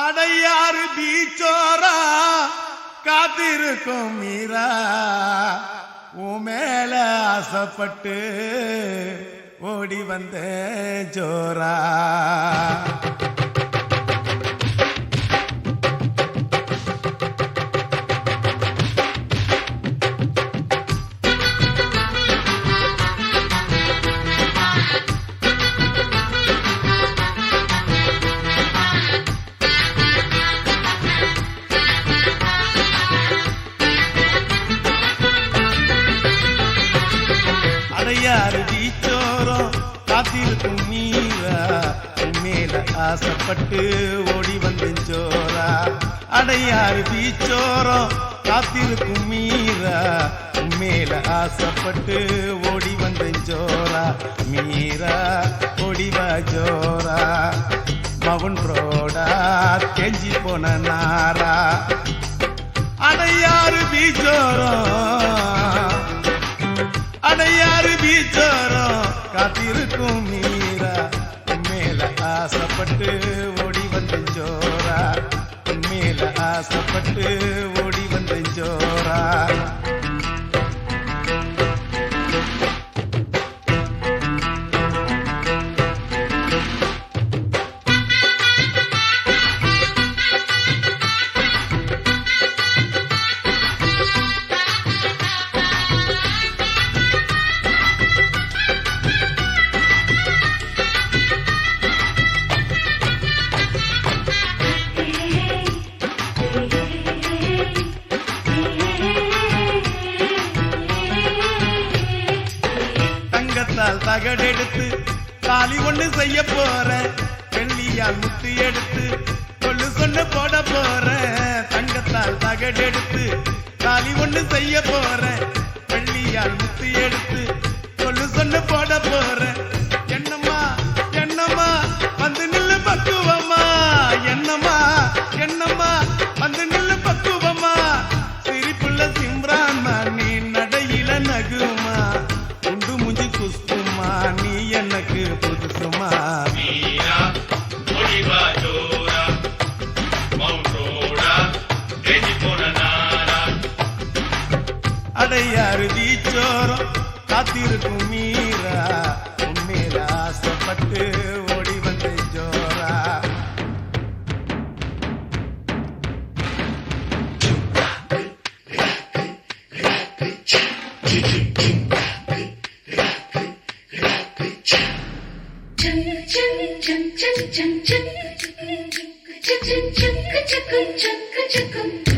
அடையாறு பீச்சோரா காத்திருக்கும் மீரா உன் மேல ஆசைப்பட்டு ஓடி வந்த ஜோரா. அடையாறு பீச்சோரம் காத்திருக்கும் மீரா மேல ஆசைப்பட்டு ஓடி வந்தேன் ஜோரா. அடையாறு பீச்சோரம் காத்திருக்கும் மீரா மேல ஆசைப்பட்டு ஓடி வந்தேன் ஜோரா. மீரா ஓடிவா ஜோரா. மவுன் ரோடா கெஞ்சி போன நாரா. அடையாறு பீச்சோரம் அடையாறு பீச்சோரம் காத்திருக்கும் மீரா மேல ஆசைப்பட்டு ஓடி வந்த ஜோரா. மேல ஆசைப்பட்டு ஓடி வந்த ஜோரா. தகடெடுத்து தாலி ஒண்ணு செய்ய போறேன். வெள்ளியால் முத்து எடுத்து கொள்ளு சொன்ன போட போறேன். தங்கத்தால் தகடெடுத்து தாலி ஒண்ணு செய்ய போறேன். வெள்ளியால் முத்து எடுத்து கொள்ளு சொன்ன போட போறேன். என்னம்மா என்னம்மா வந்து நில்லு பக்குவமா. என்னம்மா என்னம்மா வந்து நில்லு பக்குவமா. சிரிப்புள்ள சிம்ரான்மா நீ நடையில நகுமா. உண்டு முஞ்சி குஸ்துமா நீ எனக்கு புதுசுமா. மீரா ஓடிவா ஜோரா. மவுன் ரோடா கெஞ்சி போன நாரா. அடையாறு பீச்சோரம் காத்திருக்கும் மீரா உண்மையில ஆசைப்பட்டு ஓடி வந்த ஜோரா. Chum chum chum chum chum chum chum chum chum chum chum chum chum